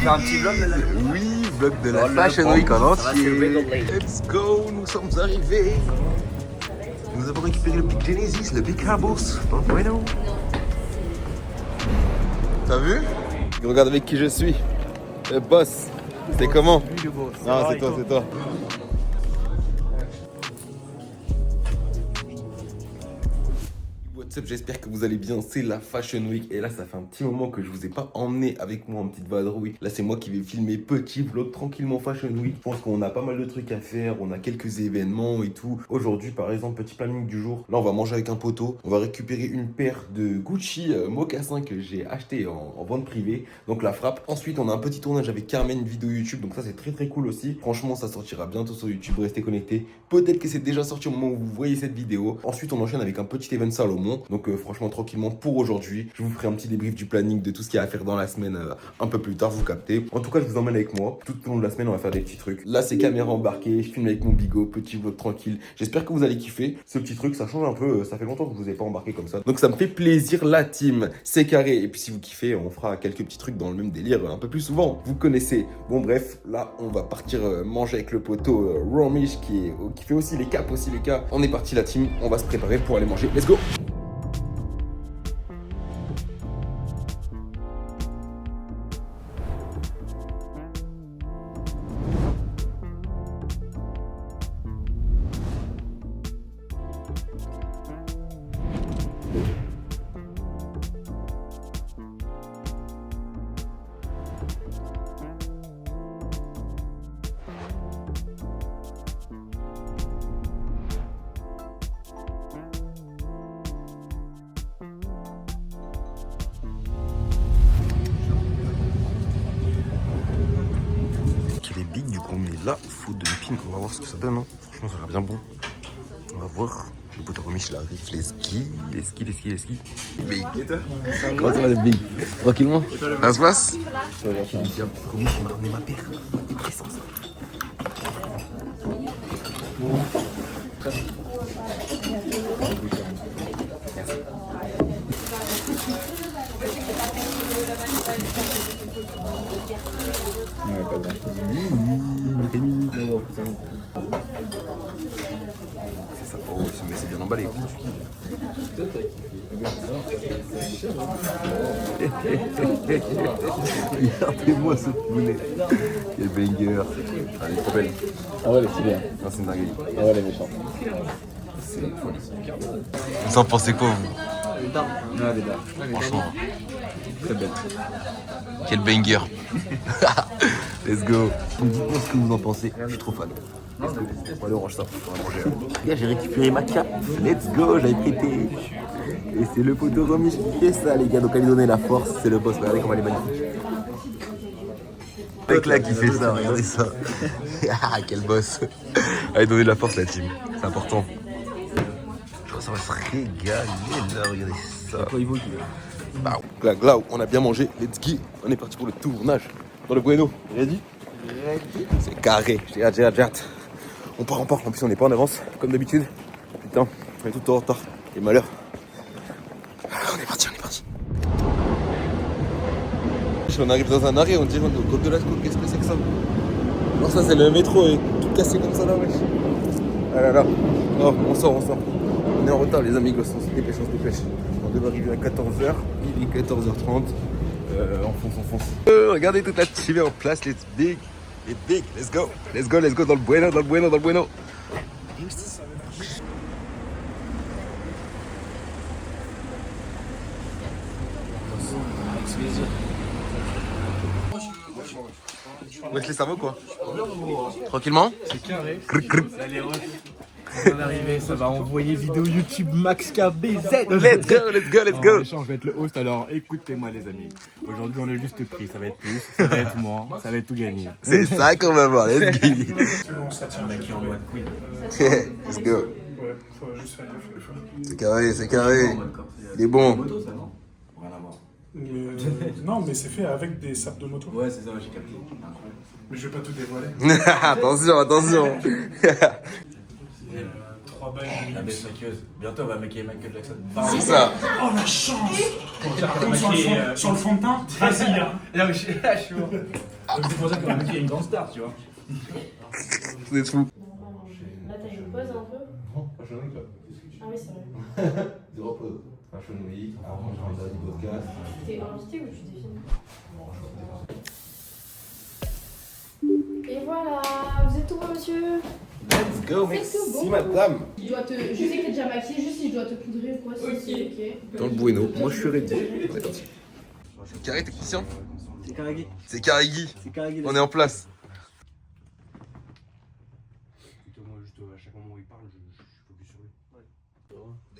fait un petit vlog là. Oui, vlog de la Fashion Week en entier. Let's go, nous sommes arrivés. Nous avons récupéré le Big Genesis, le Big Caboose. Oh, bueno. T'as vu? Regarde avec qui je suis. Le boss. C'est comment? Non, c'est toi, c'est toi. What's up, j'espère que vous allez bien, c'est la Fashion Week et là ça fait un petit moment que je vous ai pas emmené avec moi en petite vadrouille. Là c'est moi qui vais filmer petit vlog tranquillement Fashion Week. Je pense qu'on a pas mal de trucs à faire, on a quelques événements et tout. Aujourd'hui par exemple, petit planning du jour, là on va manger avec un poteau. On va récupérer une paire de Gucci mocassins que j'ai acheté en vente privée, donc la frappe. Ensuite on a un petit tournage avec Carmen, une vidéo YouTube, donc ça c'est très cool aussi. Franchement ça sortira bientôt sur YouTube, restez connectés. Peut-être que c'est déjà sorti au moment où vous voyez cette vidéo. Ensuite on enchaîne avec un petit event Salomon. Donc franchement tranquillement pour aujourd'hui, je vous ferai un petit débrief du planning de tout ce qu'il y a à faire dans la semaine un peu plus tard, vous captez. En tout cas je vous emmène avec moi, tout au long de la semaine on va faire des petits trucs. Là c'est caméra embarquée, je filme avec mon bigot, petit vlog tranquille. J'espère que vous allez kiffer ce petit truc, ça change un peu, ça fait longtemps que je vous ai pas embarqué comme ça. Donc ça me fait plaisir la team, c'est carré. Et puis si vous kiffez, on fera quelques petits trucs dans le même délire un peu plus souvent, vous connaissez. Bon bref, là on va partir manger avec le poteau Romish qui fait aussi les caps, aussi les cas. On est parti la team, on va se préparer pour aller manger, let's go. Du coup on est là, food de pink, on va voir ce que ça donne, hein. Franchement ça a l'air bien bon. On va voir. Le poteau Romish il arrive, les skis. Big. Et toi? Comment ça va le big? Tranquillement? Ça se passe? Romish il m'a ramené ma paire. Il est pressant ça. Ouais, pas grand. C'est ça, oh, mais c'est bien emballé. Regardez-moi ce poulet. Quel banger. Ah, elle est trop belle. Ah ouais, c'est bien. Non, c'est une dinguerie. Ah ouais, les méchants. C'est une folie. Vous en pensez quoi, vous? Ouais, des dards. Franchement, Très belle. quel banger. Let's go. Dites-moi ce que vous en pensez, je suis trop fan. Let's go. On va aller orange ça, on va manger. Regarde, j'ai récupéré ma cape. Let's go, j'avais prêté. Et c'est le poteau Romish qui fait ça, les gars. Donc, à lui donner la force, c'est le boss. Regardez comment elle est magnifique. Le mec là qui fait ça, regardez ça. Ah, quel boss. Allez, donner de la force, la team. C'est important. Je crois que ça va se régaler là, regardez ça. Bah, là, on a bien mangé. Let's go. On est parti pour le tournage dans le Bueno. Ready? C'est carré. J'ai hâte. On part. En plus, on n'est pas en avance, comme d'habitude. Putain, on est tout en retard. Et malheur. On est parti. On arrive dans un arrêt, on dirait au côte de la côte. Qu'est-ce que c'est que ça? Non, ça, c'est le métro et tout cassé comme ça là, wesh. Ah là là. Oh, on sort. On est en retard, les amigos. On se dépêche. On devait arriver à 14h. Il est 14h30. On fonce. Regardez toute la team en place, les big. Let's go dans le bueno. Wesh les cerveaux quoi. Tranquillement. C'est carré. Allez, on va arriver, ça va envoyer vidéo YouTube Max KBZ. Let's go. Je vais être le host, alors écoutez-moi les amis. Aujourd'hui on est juste pris, ça va être plus, ça va être moins, ça va être tout gagné. C'est ça qu'on va voir, let's go. Ça tient là qui en mode queen. Let's go. C'est carré. Il est bon. Non, mais c'est fait avec des sapes de moto. Ouais, c'est ça, j'ai capté. Mais je vais pas tout dévoiler. Attention. 3 Robin La Williams. bête maquilleuse. Bientôt, on va maquiller Michael Jackson. C'est ça. Oh la chance. Comme sur le fond de teint. Vas-y, hein. Non, mais je suis chaud. C'est pour ça qu'on va maquiller une grande star, tu vois. Vous êtes fous. Là, t'as une pause un peu. Non, Fashion Week là. Ah oui, c'est vrai. De repos. Fashion Week, avant j'ai un podcast. T'es invité ou tu défiles? Et voilà, vous êtes tout bon, monsieur? Let's go, C'est tout merci bon. madame. Je sais que t'es déjà maquillée, juste si je dois te poudrer ou quoi, si c'est ok. Dans le bueno, moi je suis ready. On est parti. Carré, t'es conscient? C'est Karagi. C'est Karigi. C'est Karagi. On est en place. Moi, juste à chaque moment où il parle, je focus sur lui.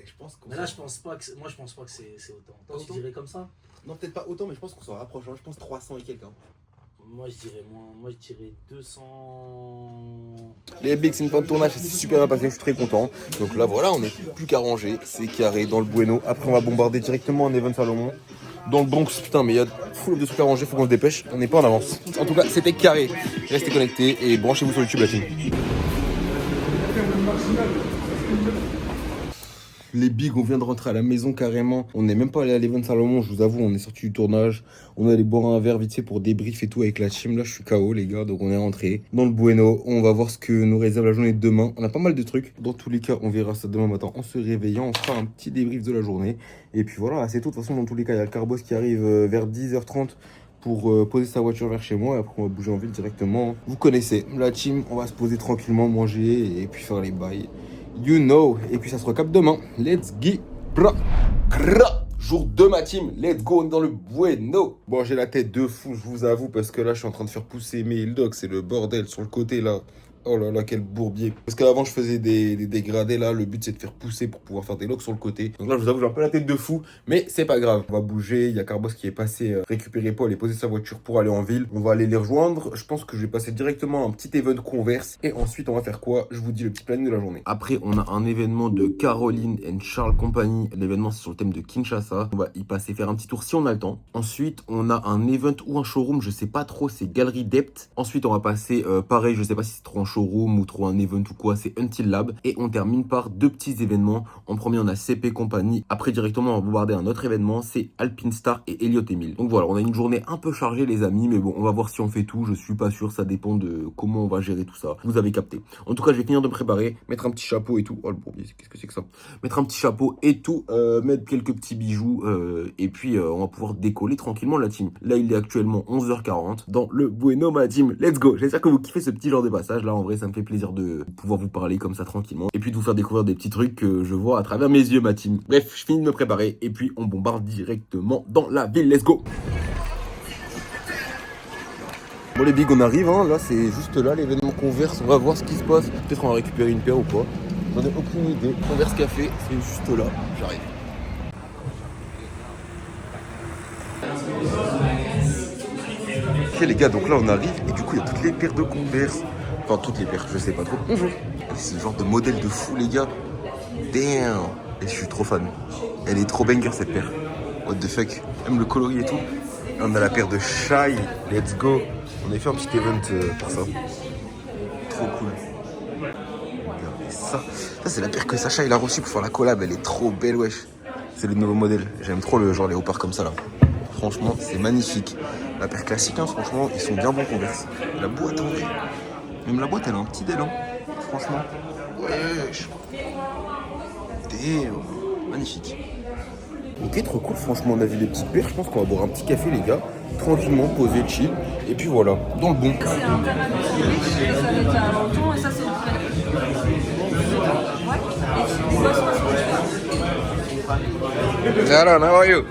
Je pense qu'on Mais là, je pense pas que c'est autant. Toi, tu Autant dirais comme ça? Non, peut-être pas autant, mais je pense qu'on s'en rapproche. Je pense 300 et quelques. Moi, je dirais moins. Moi, je dirais 200. Les bigs, c'est une fin de tournage, c'est super bien passé, je suis très content. Donc là, voilà, on n'est plus qu'à ranger. C'est carré dans le bueno. Après, on va bombarder directement un Event Salomon. Dans le Bronx, putain, mais il y a full de trucs à ranger, faut qu'on se dépêche. On n'est pas en avance. En tout cas, c'était carré. Restez connectés et branchez-vous sur YouTube, la team. Les bigs, on vient de rentrer à la maison carrément. On n'est même pas allé à l'Event Salomon, je vous avoue, on est sorti du tournage. On est allé boire un verre vite fait pour débrief et tout avec la team. Là, je suis KO, les gars, donc on est rentré dans le bueno. On va voir ce que nous réserve la journée de demain. On a pas mal de trucs. Dans tous les cas, on verra ça demain matin en se réveillant. On fera un petit débrief de la journée. Et puis voilà, c'est tout. De toute façon, dans tous les cas, il y a le Carbos qui arrive vers 10h30 pour poser sa voiture vers chez moi. Et après, on va bouger en ville directement. Vous connaissez la team, on va se poser tranquillement, manger et puis faire les bails. You know. Et puis ça se recapte demain. Let's get bra. Jour 2 ma team, let's go, on est dans le bueno. Bon, j'ai la tête de fou, je vous avoue, parce que là, je suis en train de faire pousser mes dogs, c'est le bordel sur le côté là. Oh là là, quel bourbier. Parce qu'avant, je faisais des dégradés là. Le but, c'est de faire pousser pour pouvoir faire des locks sur le côté. Donc là, je vous avoue, j'ai un peu la tête de fou. Mais c'est pas grave. On va bouger. Il y a Carbos qui est passé récupérer Paul et poser sa voiture pour aller en ville. On va aller les rejoindre. Je pense que je vais passer directement un petit event Converse. Et ensuite, on va faire quoi? Je vous dis le petit planning de la journée. Après, on a un événement de Caroline and Charles Company. L'événement, c'est sur le thème de Kinshasa. On va y passer faire un petit tour si on a le temps. Ensuite, on a un event ou un showroom. Je sais pas trop. C'est Galerie Dept. Ensuite, on va passer pareil. Je sais pas si c'est trop un showroom ou trop un event ou quoi, c'est Until Lab. Et on termine par deux petits événements. En premier, on a CP Company. Après, directement, on va bombarder un autre événement, c'est Alpine Star et Elliott Emile. Donc voilà, on a une journée un peu chargée, les amis, mais bon, on va voir si on fait tout. Je suis pas sûr, ça dépend de comment on va gérer tout ça. Vous avez capté. En tout cas, je vais finir de me préparer, mettre un petit chapeau et tout. Oh le bourbier, qu'est-ce que c'est que ça? Mettre un petit chapeau et tout, mettre quelques petits bijoux, et puis on va pouvoir décoller tranquillement la team. Là, il est actuellement 11h40 dans le Bueno, ma team. Let's go. J'espère que vous kiffez ce petit genre de passage. Là, en vrai, ça me fait plaisir de pouvoir vous parler comme ça tranquillement. Et puis de vous faire découvrir des petits trucs que je vois à travers mes yeux, ma team. Bref, je finis de me préparer et puis on bombarde directement dans la ville. Let's go. Bon les bigs, on arrive, hein. Là c'est juste là l'événement Converse, on va voir ce qui se passe. Peut-être on va récupérer une paire ou quoi. J'en ai aucune idée. Converse Café, c'est juste là, j'arrive. Ok les gars, donc là on arrive et du coup il y a toutes les paires de Converse. Enfin toutes les paires, je sais pas trop. Bonjour. C'est ce genre de modèle de fou les gars. Damn. Et je suis trop fan. Elle est trop banger cette paire. What the fuck. Même le coloris et tout. Là, on a la paire de Shai. Let's go. On a fait un petit event pour ça. Trop cool. Regardez ça. Ça c'est la paire que Sacha il a reçue pour faire la collab. Elle est trop belle wesh. C'est le nouveau modèle. J'aime trop le genre léopard comme ça là. Franchement c'est magnifique. La paire classique hein, franchement ils sont bien bons Converse. La boîte en vrai. Même la boîte elle a un petit élan. Franchement. Wesh. Damn. Magnifique. Ok, trop cool, franchement on a vu des petites paires, je pense qu'on va boire un petit café les gars, tranquillement, poser, chill, et puis voilà, dans le bon. C'est un canapé riche, ça avec un menton et ça c'est une Hello, how are you?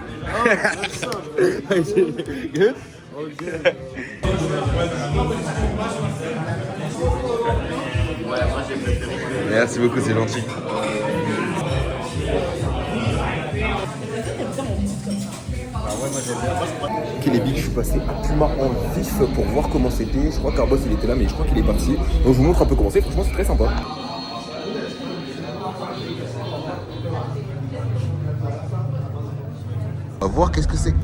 Good? Merci beaucoup, c'est gentil. Ok les bigs, je suis passé à Puma en vif pour voir comment c'était. Je crois que Carbos il était là mais je crois qu'il est parti. Donc je vous montre un peu comment c'est, franchement c'est très sympa. On va voir qu'est-ce que c'est.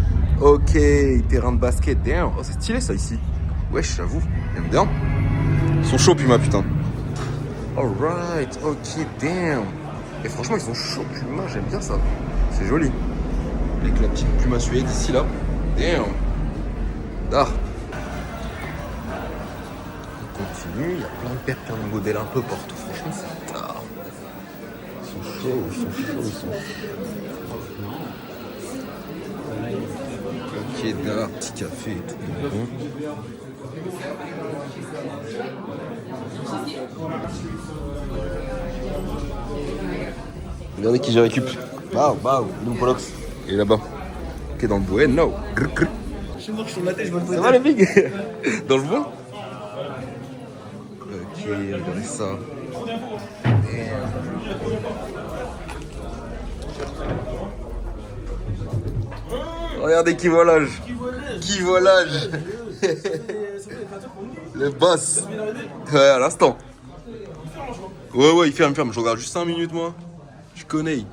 Ok, terrain de basket, damn. Oh c'est stylé ça ici. Wesh j'avoue, j'aime bien. Ils sont chauds Puma putain. Alright, ok, damn. Et franchement, ils sont chauds, Puma, j'aime bien ça. C'est joli. Avec la petite Puma suède ici, là. Damn. Ah. On continue, il y a plein de paires, plein de modèles un peu partout. Franchement, c'est tard. Ils sont chauds, ils sont chauds, ils sont chauds. Ok, d'accord, petit café et tout. Bon. Regardez qui j'ai récup. Waouh, nous Polox. Il est là-bas. Ok, dans le bois, no. Je marche sur ma tête, je vois le Ça va les big. Dans le bois. Ok, regardez ça. Regardez qui volage. Qui volage. Le boss. Ouais, à l'instant. Ouais, il ferme. Je regarde juste 5 minutes, moi. Je connais.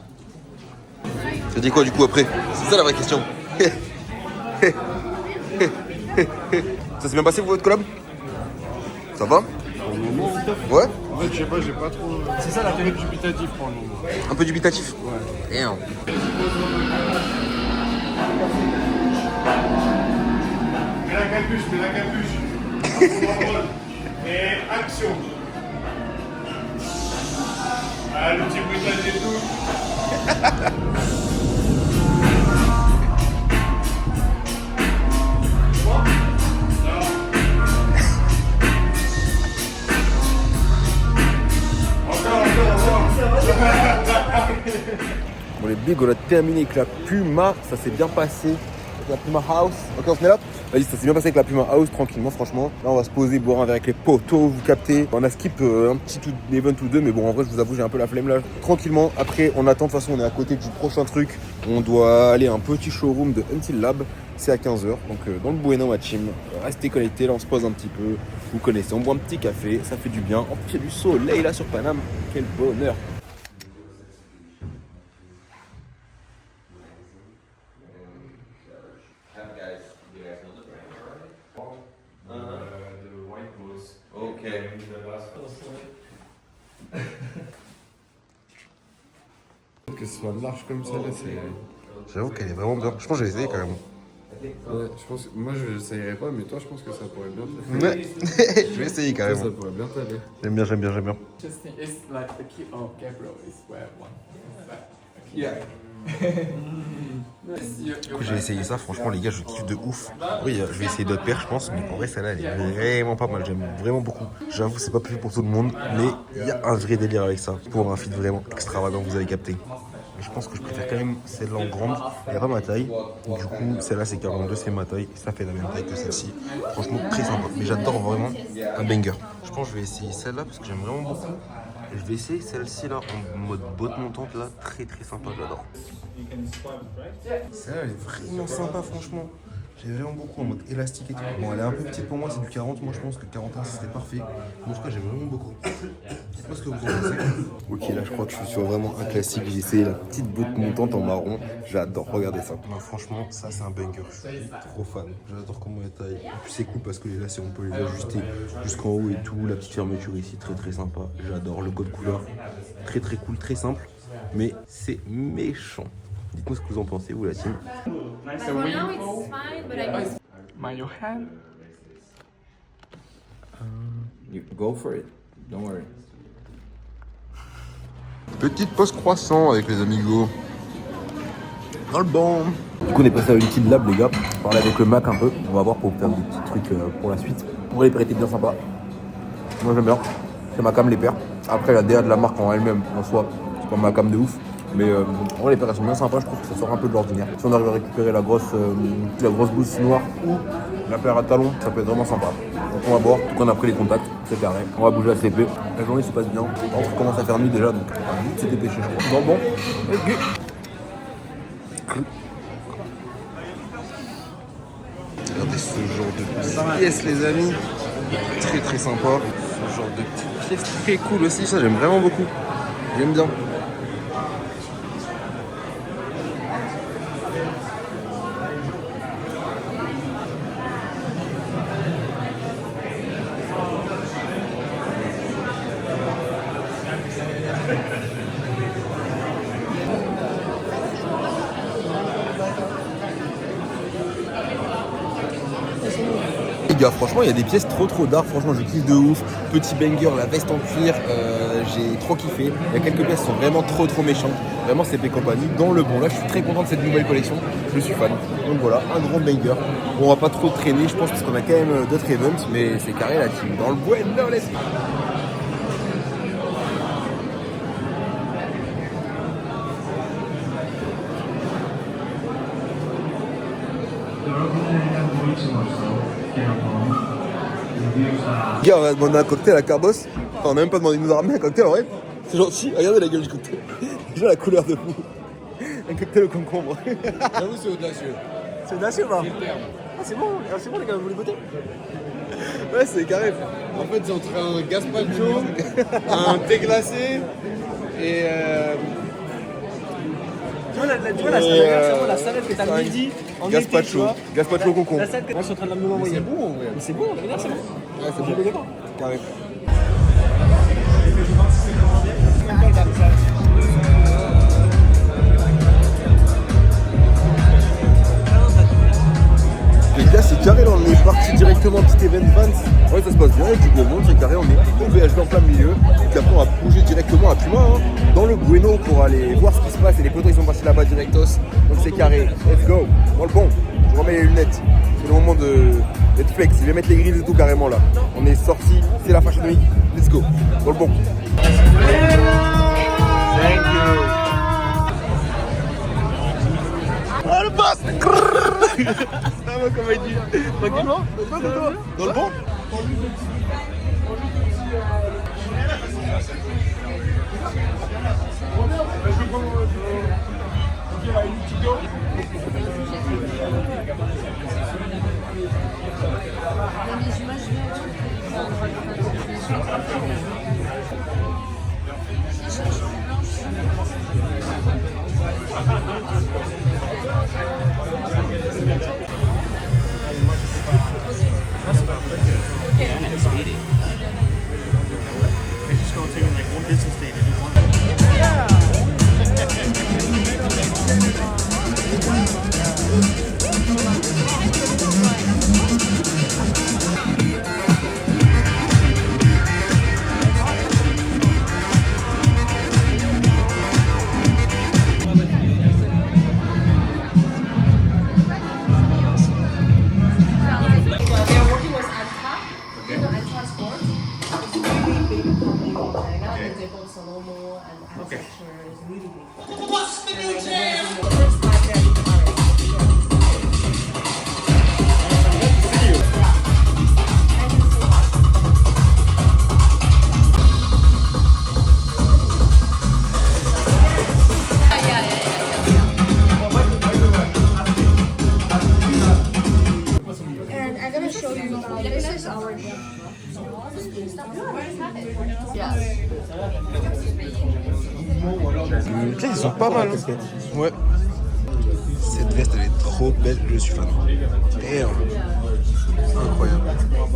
Ça dit quoi, du coup, après? C'est ça la vraie question. Ça s'est bien passé, vous, votre collab? Ça va? Pour le moment, Ouais? en fait, je sais pas, j'ai pas trop. C'est ça la télé dubitatif pour le moment. Un peu dubitatif? Ouais. Damn. Mets la capuche. Et action. Ah, le petit bruitage et tout. Bon les bigs, on a terminé avec la Puma, ça s'est bien passé avec la Puma House. Ok, on se met là. Vas-y, ça s'est bien passé avec la Puma House, tranquillement, franchement. Là, on va se poser, boire un verre avec les potos, vous captez. On a skip un petit event ou deux, mais bon, en vrai, je vous avoue, j'ai un peu la flemme là. Tranquillement, après, on attend, de toute façon, on est à côté du prochain truc. On doit aller à un petit showroom de Until Lab, c'est à 15h, donc dans le Bueno, ma team. Restez connectés, là, on se pose un petit peu. Vous connaissez, on boit un petit café, ça fait du bien. En plus, il y a du soleil là sur Paname, quel bonheur. Que ce soit large comme ça, là, c'est. J'avoue qu'elle est vraiment bien. Je pense que je vais essayer quand même. Ouais, je pense. Moi, je n'essayerai pas, mais toi, je pense que ça pourrait bien te faire. Ouais, je vais essayer quand Ça même. pourrait bien t'aller. J'aime bien. Interesting. It's like the key of Gabriel is where one. Yeah. Du coup, j'ai essayé ça. Franchement, les gars, je kiffe de ouf. Oui, je vais essayer d'autres paires, je pense. Mais en vrai, celle-là, elle est vraiment pas mal. J'aime vraiment beaucoup. J'avoue, c'est pas plus pour tout le monde. Mais il y a un vrai délire avec ça. Pour un fit vraiment extravagant, vous avez capté. Mais je pense que je préfère quand même celle-là en grande. Elle n'a pas ma taille. Du coup, celle-là, c'est 42, c'est ma taille. Ça fait la même taille que celle-ci. Franchement, très sympa. Mais j'adore vraiment un banger. Je pense que je vais essayer celle-là parce que j'aime vraiment beaucoup. Et je vais essayer celle-ci là en mode botte montante là. Très sympa, j'adore. Celle-là, elle est vraiment sympa, franchement. J'ai vraiment beaucoup en mode élastique et tout. Bon, elle est un peu petite pour moi, c'est du 40. Moi, je pense que 41, c'était parfait. Mais en tout cas, j'aime vraiment beaucoup. Dites-moi ce que vous en pensez. Ok, là, je crois que je suis sur vraiment un classique. J'ai essayé la petite botte montante en marron. J'adore, regardez ça. Non, franchement, ça, c'est un banger. Je suis trop fan. J'adore comment elle taille. En plus, c'est cool parce que les lacets, on peut les ajuster jusqu'en haut et tout. La petite fermeture ici, très sympa. J'adore le code couleur. Très cool, très simple. Mais c'est méchant. Dites-moi ce que vous en pensez, vous, la team. For now it's fine, but I miss Mind your hand. You go for it. Don't worry. Petite pause croissant avec les amigos. Dans le banc. Du coup, on est passé à Until Lab, les gars. On parlait avec le Mac un peu. On va voir pour faire des petits trucs pour la suite. Pour les paires étaient bien sympa. Moi, j'aime bien. C'est ma cam, les paires. Après, la DA de la marque en elle-même, en soi, c'est pas ma cam de ouf. Mais en vrai, les paires elles sont bien sympas, je trouve que ça sort un peu de l'ordinaire. Si on arrive à récupérer la grosse blouse noire ou la paire à talons, ça peut être vraiment sympa. Donc on va voir, tout qu'on a pris les contacts, c'est carré. On va bouger à CP. La journée se passe bien. On commence à faire nuit déjà, donc vite se dépêcher, je crois. Bon, let's go. Regardez ce genre de petites pièces, les amis. Très sympa. Ce genre de petites pièces très cool aussi, ça j'aime vraiment beaucoup. J'aime bien. Les gars, franchement, il y a des pièces trop d'art. Franchement, je kiffe de ouf. Petit banger, la veste en cuir, j'ai trop kiffé. Il y a quelques pièces qui sont vraiment trop méchantes. Vraiment, c'est compagnie dans le bon. Là, je suis très content de cette nouvelle collection. Je suis fan. Donc voilà, un grand banger. Bon, on va pas trop traîner, je pense, parce qu'on a quand même d'autres events. Mais c'est carré la team. Dans le bueno, let's go. Gars, on a demandé un cocktail à Carbos. Enfin, on a même pas demandé, il nous a ramené un cocktail en vrai. C'est gentil, regardez la gueule du cocktail. Déjà la couleur de fou. Un cocktail au concombre. J'avoue, c'est audacieux. C'est audacieux ou pas? C'est bon les gars, vous voulez goûter? Ouais, c'est carré. En fait, c'est entre un gazpacho, un thé glacé et. Tu vois la salade que t'as un midi en été, tu Gazpacho. vois. Gazpacho au concombre. La salade que moi je suis en train de me l'envoyer. C'est bon en vrai. Mais c'est bon, regarde, c'est bon. Ouais, c'est bon. Carré. Les gars, c'est carré là, on est parti directement petit event Vans. Ouais, ça se passe bien, il y a du beau monde, c'est carré, on est au VHB en plein milieu. Puis après, on va bouger directement à Puma, hein, dans le Bueno pour aller voir ce qui se passe. Et les potos, ils sont passés là-bas directos. Donc c'est carré, let's go. Bon, le bon, je remets les lunettes. C'est le moment d'être flex. Je vais mettre les grilles et tout carrément là. On est sorti, c'est la Fashion Week, let's go. Bon, le bon. Thank you. Oh le boss. Ça va comme il dit. Tranquillement. Dans le bon. And I'm gonna show you. This is our. Les pièces, ils sont pas mal. Hein. Ouais. Cette veste, elle est trop belle, je suis fan. Damn. Incroyable.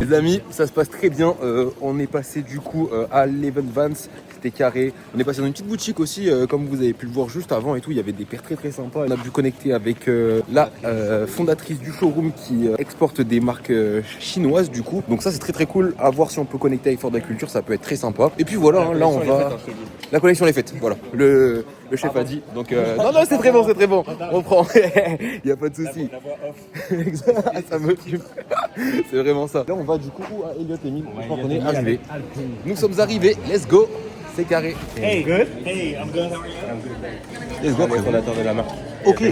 Les amis, ça se passe très bien. On est passé du coup à l'Event Vans. C'était carré. On est passé dans une petite boutique aussi, comme vous avez pu le voir juste avant et tout. Il y avait des paires très sympas. On a pu connecter avec la fondatrice du showroom qui exporte des marques chinoises du coup. Donc ça c'est très cool. À voir si on peut connecter avec Fort de la Culture, ça peut être très sympa. Et puis voilà, hein, là on va. La collection est faite. Voilà. Le chef a dit. Donc non c'est très bon. On prend. Il n'y a pas de souci. Ça me tue. C'est vraiment ça. Là on va du coup à Elliott et Mille. Je crois qu'on est arrivé. Nous sommes arrivés. Let's go. C'est carré. Hey, good. Hey, I'm good. How are you? Let's go. Après fondateur de la marque. Ok.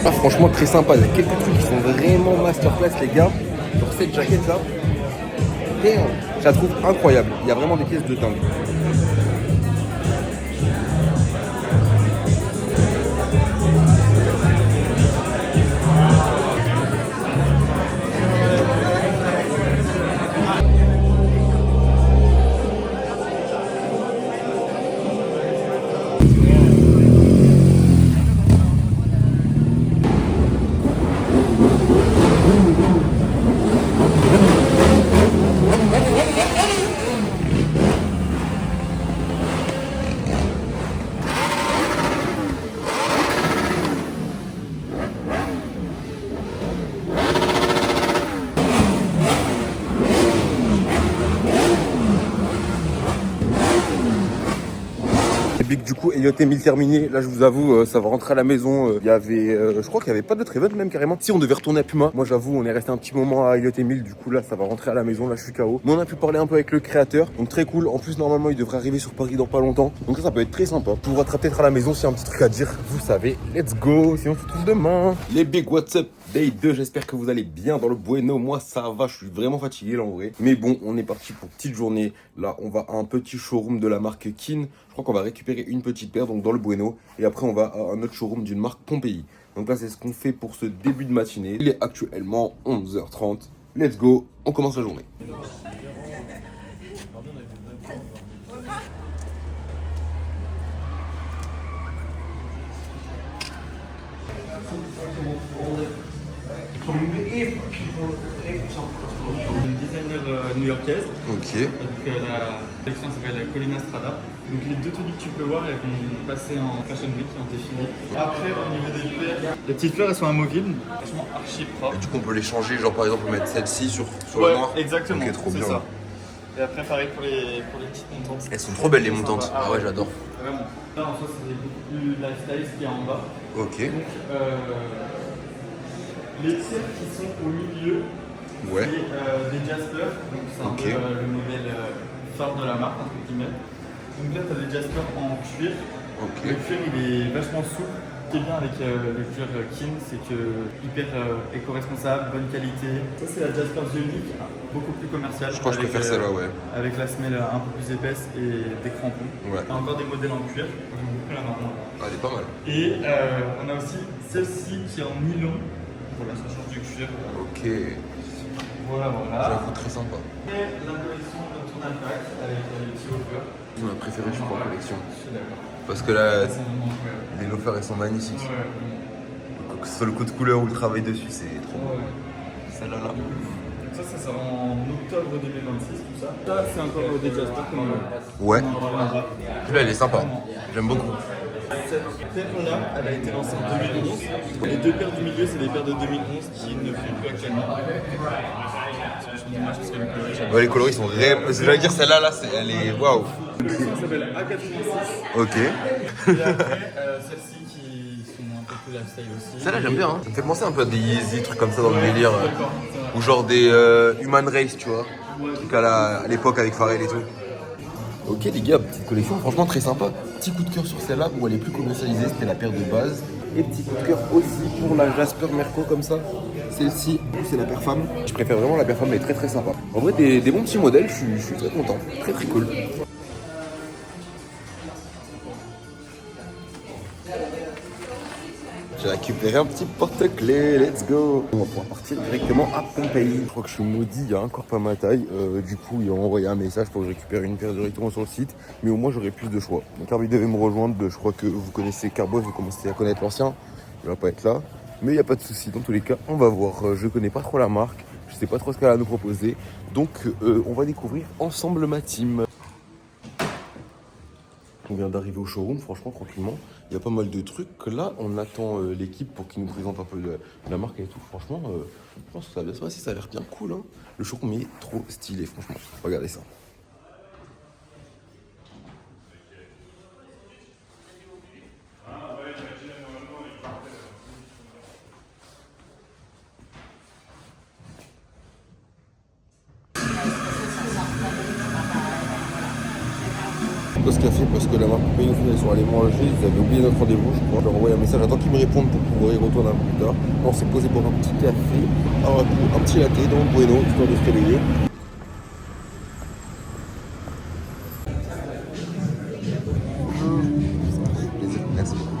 Ah, franchement très sympa, il y a quelques trucs qui sont vraiment masterclass les gars. Genre cette jaquette là, je la trouve incroyable, il y a vraiment des pièces de dingue. Et big du coup, Elliott Emile terminé. Là, je vous avoue, ça va rentrer à la maison. Il y avait, je crois qu'il n'y avait pas d'autre event même carrément. Si on devait retourner à Puma, moi j'avoue, on est resté un petit moment à Elliott Emile. Du coup, là, ça va rentrer à la maison. Là, je suis KO. Mais on a pu parler un peu avec le créateur. Donc très cool. En plus, normalement, il devrait arriver sur Paris dans pas longtemps. Donc ça peut être très sympa. Pour rattraper peut-être à la maison, s'il y a un petit truc à dire, vous savez. Let's go. Sinon, on se retrouve demain. Les big what's up Day 2. J'espère que vous allez bien dans le bueno. Moi, ça va. Je suis vraiment fatigué là en vrai. Mais bon, on est parti pour petite journée. Là, on va à un petit showroom de la marque Kin. Je crois qu'on va récupérer une petite paire, donc dans le bueno. Et après, on va à un autre showroom d'une marque Pompei. Donc là, c'est ce qu'on fait pour ce début de matinée. Il est actuellement 11h30. Let's go. On commence la journée. Une designer new-yorkaise. Ok. Donc la collection s'appelle Colina Strada. Donc les deux tenues que tu peux voir, elles vont passer en Fashion Week, en défilé. Après, au niveau des fleurs, les petites fleurs, elles sont amovibles. Elles sont archi propres. Et du coup, on peut les changer, genre par exemple, mettre celle-ci sur le noir. Exactement. Ok, trop bien. Ça. Et après, pareil pour les petites montantes. Elles sont trop belles les montantes. Ah ouais, j'adore. Vraiment. Là, en soi, c'est beaucoup plus lifestyle ce qu'il y a en bas. Ok. Donc, les tirs qui sont au milieu, Ouais. c'est des Jasper. Donc, c'est un peu le modèle phare de la marque, entre guillemets. Donc là, tu as des Jasper en cuir. Ok. Le cuir, il est vachement souple. Ce qui est bien avec le cuir Kin, c'est que hyper éco-responsable, bonne qualité. Ça, c'est la Jasper Bionic, beaucoup plus commerciale. Je crois que je préfère celle-là, ouais. Avec la semelle un peu plus épaisse et des crampons. Ouais. T'as encore des modèles en cuir. J'aime beaucoup la marron. Ah, elle est pas mal. Et on a aussi celle-ci qui est en nylon. Voilà, ça change du cuir. Ok. Voilà. J'avoue, très sympa. Et la collection de Tournal Pack avec les petits hoppers. C'est ma préférée, je crois, en collection. Je suis d'accord. Parce que là, C'est vraiment incroyable. les loafers, elles sont magnifiques. Ouais. Que ce soit le coup de couleur ou le travail dessus, c'est trop beau. Ouais. Celle-là, là. Donc ça sort en octobre 2026, tout ça. Ça, c'est encore des Jasper comme Ouais. on en reviendra. Là, elle est sympa. J'aime beaucoup. Cette paire-là, elle a été lancée en 2011. Les deux paires du milieu, c'est les paires de 2011 qui ne font plus actuellement. C'est dommage parce que le coloris, j'adore. Ouais, les coloris sont réels. J'allais dire, celle-là, là, elle est waouh. Ça s'appelle A86. Ok. Et après, celles-ci qui sont un peu plus lifestyle aussi. Celle-là, j'aime bien. Hein. Ça me fait penser un peu à des Yeezy, trucs comme ça dans le délire. D'accord, c'est vrai. Ou genre des Human Race, tu vois. Truc à l'époque avec Pharrell et tout. Ok les gars, petite collection, franchement très sympa. Petit coup de cœur sur celle-là, où elle est plus commercialisée, c'était la paire de base. Et petit coup de cœur aussi pour la Jasper Merco comme ça. Celle-ci, c'est la paire femme. Je préfère vraiment la paire femme, elle est très très sympa. En vrai, des bons petits modèles, je suis très content. Très très cool. J'ai récupéré un petit porte-clés, let's go. On va pouvoir partir directement à Pompei. Je crois que je suis maudit, il y a encore pas ma taille. Du coup, ils ont envoyé un message pour que je récupère une paire directement sur le site. Mais au moins, j'aurai plus de choix. Donc, Carby devait me rejoindre. Je crois que vous connaissez Carbo, vous commencez à connaître l'ancien. Il va pas être là. Mais il n'y a pas de souci. Dans tous les cas, on va voir. Je connais pas trop la marque. Je sais pas trop ce qu'elle a à nous proposer. Donc, on va découvrir ensemble ma team. On vient d'arriver au showroom, franchement, tranquillement. Il y a pas mal de trucs. Là, on attend l'équipe pour qu'ils nous présentent un peu la marque et tout. Franchement, je pense que ça va bien se passer. Ça a l'air bien cool. Hein. Le showroom est trop stylé, franchement. Regardez ça. Ce café parce que la marque Pompei, ils sont allés manger, ils avaient oublié notre rendez-vous, je crois. Je leur envoie un message, j'attends qu'ils me répondent pour pouvoir y retourner un peu plus tard. On s'est posé pour un petit café, un petit latte dans le bueno, histoire de se réveiller. Merci beaucoup.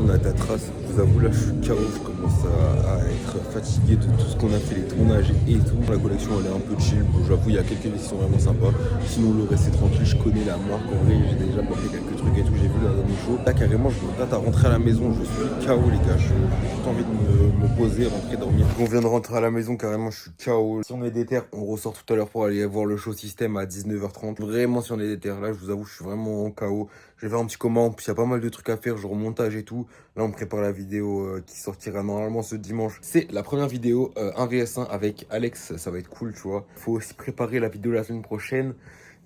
On a Tatras, vous vous avoue, là, je suis KO. Je commence à être fatigué de tout ce qu'on a fait, les tournages et tout. La collection, elle est un peu chill. Bon, j'avoue, il y a quelques vies qui sont vraiment sympas. Sinon, le reste, c'est tranquille. Je connais la marque. En vrai, j'ai déjà porté quelques trucs et tout. J'ai vu la dernière show. Là, carrément, je me tâte à rentrer à la maison. Je suis KO, les gars. J'ai juste envie de me poser, rentrer, dormir. On vient de rentrer à la maison. Carrément, je suis KO. Si on est déter, on ressort tout à l'heure pour aller voir le show système à 19h30. Vraiment, si on est déter, là, je vous avoue, je suis vraiment KO. Je vais faire un petit commande, puis il y a pas mal de trucs à faire, genre montage et tout. Là, on prépare la vidéo qui sortira normalement ce dimanche. C'est la première vidéo 1vs1 avec Alex, ça va être cool, tu vois. Faut aussi préparer la vidéo la semaine prochaine,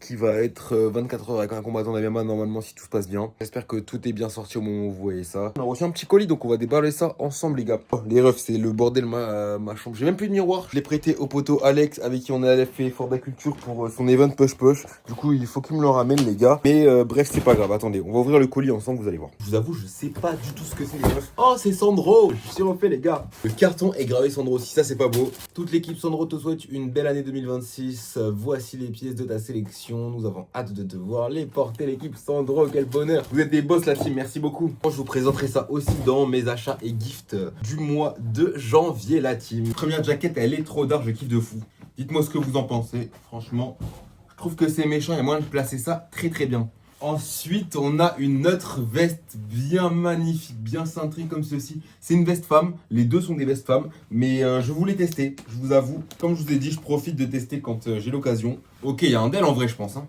qui va être 24 heures avec un combattant d'MMA normalement si tout se passe bien. J'espère que tout est bien sorti au moment où vous voyez ça. On a reçu un petit colis donc on va déballer ça ensemble les gars. Oh, les refs c'est le bordel ma chambre. J'ai même plus de miroir. Je l'ai prêté au poteau Alex avec qui on a fait Fort d'Aculture pour son event push. Du coup il faut qu'il me le ramène les gars. Mais bref c'est pas grave. Attendez on va ouvrir le colis ensemble vous allez voir. Je vous avoue je sais pas du tout ce que c'est les refs. Oh c'est Sandro. Je suis refait les gars. Le carton est gravé Sandro si ça c'est pas beau. Toute l'équipe Sandro te souhaite une belle année 2026. Voici les pièces de ta sélection. Nous avons hâte de te voir les porter l'équipe Sandro, quel bonheur. Vous êtes des boss la team, merci beaucoup. Je vous présenterai ça aussi dans mes achats et gifts du mois de janvier la team. Première jaquette, elle est trop d'art, je kiffe de fou. Dites-moi ce que vous en pensez, franchement. Je trouve que c'est méchant et moi je plaçais ça très très bien. Ensuite, on a une autre veste bien magnifique, bien cintrée comme ceci. C'est une veste femme, les deux sont des vestes femmes, mais je voulais tester, je vous avoue. Comme je vous ai dit, je profite de tester quand j'ai l'occasion. Ok, il y a un DEL en vrai, je pense. Hein.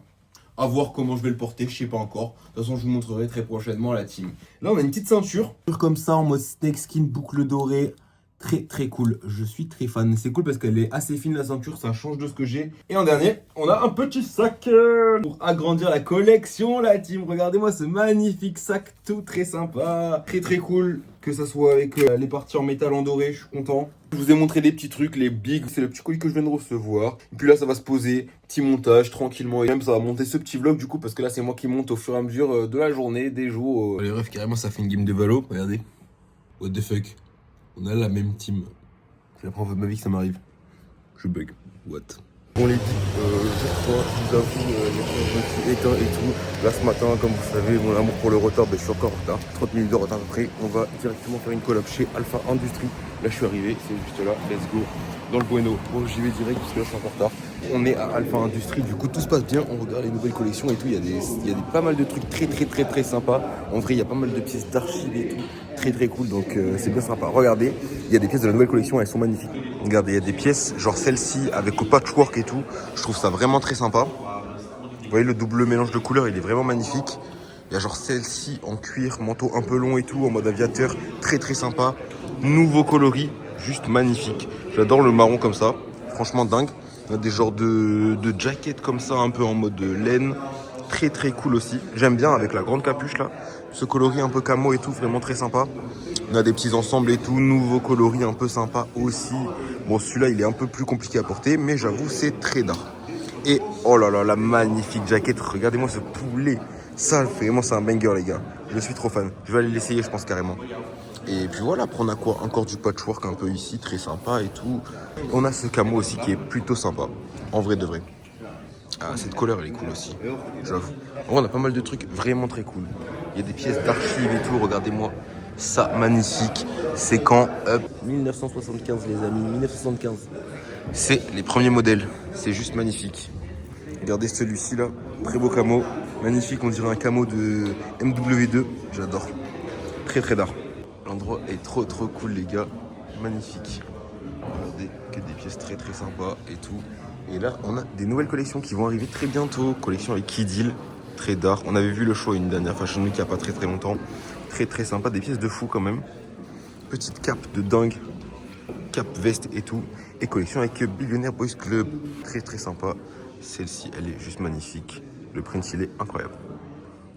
À voir comment je vais le porter, je sais pas encore. De toute façon, je vous montrerai très prochainement la team. Là, on a une petite ceinture. Comme ça, en mode snake skin, boucle dorée. Très très cool, je suis très fan. C'est cool parce qu'elle est assez fine la ceinture, ça change de ce que j'ai. Et en dernier, on a un petit sac pour agrandir la collection la team. Regardez-moi ce magnifique sac tout très sympa. Très très cool que ça soit avec les parties en métal en doré, je suis content. Je vous ai montré des petits trucs, les bigs, c'est le petit colis que je viens de recevoir. Et puis là ça va se poser, petit montage tranquillement. Et même ça va monter ce petit vlog du coup parce que là c'est moi qui monte au fur et à mesure de la journée, des jours. Les refs carrément ça fait une game de Valo, regardez. What the fuck. On a la même team. C'est la première fois de ma vie que ça m'arrive. Je bug. What? Bon les types, je crois, je vous avoue, les éteint et tout. Là ce matin, comme vous savez, mon amour pour le retard, je suis encore en retard. 30 minutes de retard après. On va directement faire une collab chez Alpha Industries. Là je suis arrivé, c'est juste là, let's go. Dans le Bueno. Bon j'y vais direct parce que là je suis encore en retard. On est à Alpha Industries, du coup tout se passe bien. On regarde les nouvelles collections et tout. Il y a pas mal de trucs très sympas. En vrai il y a pas mal de pièces d'archives et tout. Très cool donc c'est bien sympa. Regardez, il y a des pièces de la nouvelle collection, elles sont magnifiques. Regardez, il y a des pièces genre celle-ci avec au patchwork et tout. Je trouve ça vraiment très sympa. Vous voyez le double mélange de couleurs, il est vraiment magnifique. Il y a genre celle-ci en cuir, manteau un peu long et tout, en mode aviateur, très sympa. Nouveau coloris, juste magnifique. J'adore le marron comme ça, franchement dingue. On a des genres de jackets comme ça, un peu en mode laine. Très cool aussi. J'aime bien avec la grande capuche là. Ce coloris un peu camo et tout, vraiment très sympa. On a des petits ensembles et tout, nouveau coloris un peu sympa aussi. Bon celui-là il est un peu plus compliqué à porter, mais j'avoue c'est très d'art. Et oh là là, la magnifique jaquette, regardez-moi ce poulet. Ça vraiment c'est un banger les gars. Je suis trop fan. Je vais aller l'essayer je pense carrément. Et puis voilà, après on a quoi? Encore du patchwork un peu ici, très sympa et tout. On a ce camo aussi qui est plutôt sympa, en vrai de vrai. Ah, cette couleur elle est cool aussi, j'avoue. On a pas mal de trucs vraiment très cool. Il y a des pièces d'archives et tout, regardez-moi. Ça, magnifique. C'est quand 1975 les amis, 1975. C'est les premiers modèles, c'est juste magnifique. Regardez celui-ci là, très beau camo. Magnifique, on dirait un camo de MW2, j'adore. Très d'art. L'endroit est trop cool les gars, magnifique. Regardez, que des pièces très sympas et tout. Et là, on a des nouvelles collections qui vont arriver très bientôt. Collection avec Kidil, très d'art. On avait vu le show une dernière Fashion Week il n'y a pas très longtemps. Très sympa, des pièces de fou quand même. Petite cape de dingue. Cape, veste et tout. Et collection avec Billionaire Boys Club. Très sympa. Celle-ci, elle est juste magnifique. Le print, il est incroyable.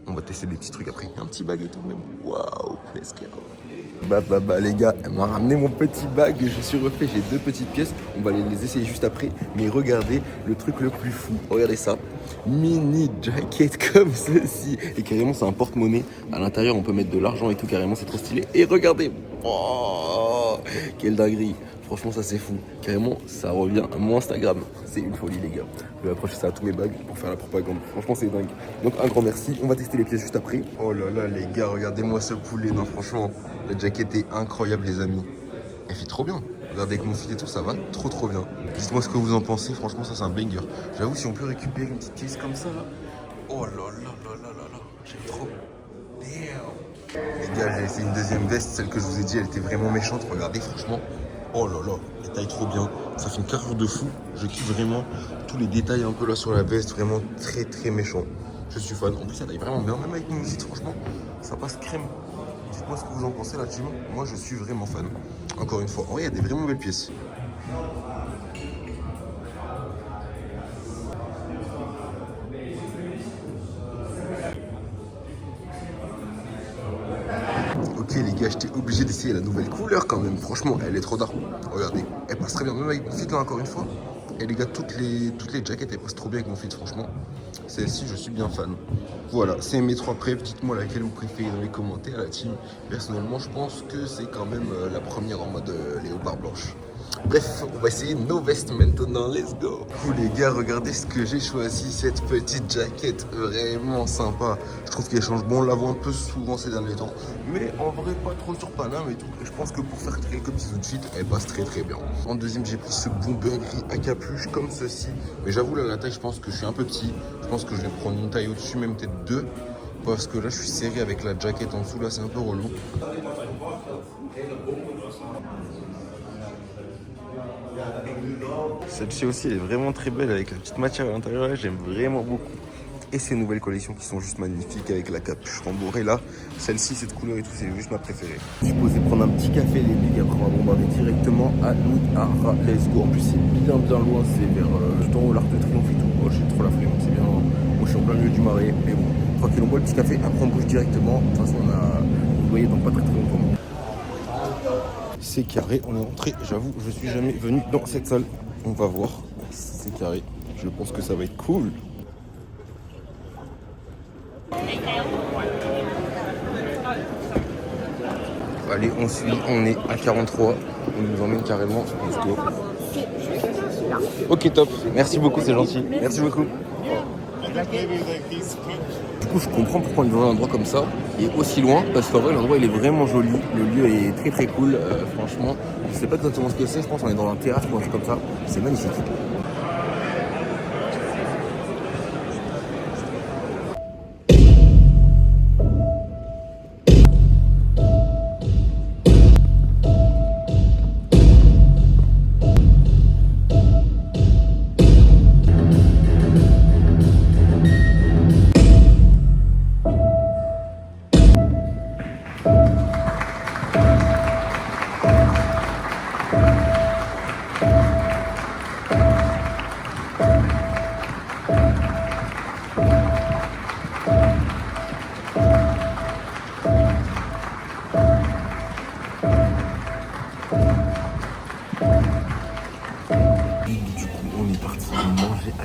On va tester des petits trucs après. Un petit bag et tout même. Waouh, let's go. Bah les gars, elle m'a ramené mon petit bag, je suis refait, j'ai deux petites pièces, on va les essayer juste après, mais regardez le truc le plus fou, regardez ça, mini jacket comme ceci, et carrément c'est un porte-monnaie, à l'intérieur on peut mettre de l'argent et tout, carrément c'est trop stylé, et regardez, oh, quelle dinguerie, Franchement, ça c'est fou. Carrément, ça revient à mon Instagram. C'est une folie, les gars. Je vais approcher ça à tous mes bags pour faire la propagande. Franchement, c'est dingue. Donc, un grand merci. On va tester les pièces juste après. Oh là là, les gars, regardez-moi ce poulet. Non, franchement, la jaquette est incroyable, les amis. Elle fait trop bien. Regardez avec mon fil et tout, ça va trop bien. Dites-moi ce que vous en pensez. Franchement, ça c'est un banger. J'avoue, si on peut récupérer une petite pièce comme ça, là. Oh là là. J'aime trop. Damn. Les gars, j'ai essayé une deuxième veste. Celle que je vous ai dit, elle était vraiment méchante. Regardez, franchement. Oh là là, elle taille trop bien. Ça fait une carrure de fou. Je kiffe vraiment tous les détails un peu là sur la veste. Vraiment très méchant. Je suis fan. En plus, ça taille vraiment bien. Même avec mon site, franchement, ça passe crème. Dites-moi ce que vous en pensez là, team. Moi, je suis vraiment fan. Encore une fois, en vrai, il y a des vraiment belles pièces. Ok les gars, j'étais obligé d'essayer la nouvelle couleur quand même. Franchement, elle est trop dark. Regardez, elle passe très bien. Même avec mon fit là, encore une fois. Et les gars, toutes les jaquettes, elles passent trop bien avec mon fit, franchement. Celle-ci, je suis bien fan. Voilà, c'est mes 3 prêts. Dites-moi laquelle vous préférez dans les commentaires, la team. Personnellement, je pense que c'est quand même la première en mode léopard blanche. Bref, on va essayer nos vestes maintenant, let's go. Vous les gars, regardez ce que j'ai choisi, cette petite jaquette vraiment sympa. Je trouve qu'elle change, bon, on la voit un peu souvent ces derniers temps, mais en vrai pas trop sur Paname et tout. Et je pense que pour faire quelques petits outfits, elle passe très bien. En deuxième, j'ai pris ce bomber gris à capuche comme ceci. Mais j'avoue là, la taille, je pense que je suis un peu petit. Je pense que je vais prendre une taille au-dessus, même peut-être 2. Parce que là, je suis serré avec la jaquette en dessous, là, c'est un peu relou. Celle-ci aussi, elle est vraiment très belle avec la petite matière à l'intérieur. J'aime vraiment beaucoup. Et ces nouvelles collections qui sont juste magnifiques avec la capuche rembourrée là. Celle-ci, cette couleur et tout, c'est juste ma préférée. Je suis posé prendre un petit café, les billes, après on va bombarder directement à Nouyara. Let's go. En plus, c'est bien loin, c'est vers juste en haut, l'Arc de Triomphe et tout. Oh, j'ai trop la flemme, c'est bien. Moi, je suis en plein milieu du marais, mais bon. Tranquille, on boit le petit café, après on bouge directement. De toute façon, vous voyez dans pas très longtemps. C'est carré, on est rentré. J'avoue, je suis jamais venu dans cette salle. On va voir. C'est carré. Je pense que ça va être cool. Allez, on suit. On est à 43. On nous emmène carrément. Let's go. Ok, top. Merci beaucoup, c'est gentil. Merci beaucoup. Du coup, je comprends pourquoi on est dans un endroit comme ça et aussi loin, parce qu'en vrai, l'endroit il est vraiment joli. Le lieu est très cool. Franchement, je sais pas exactement ce que c'est. Je pense qu'on est dans un terrasse ou un truc comme ça. C'est magnifique.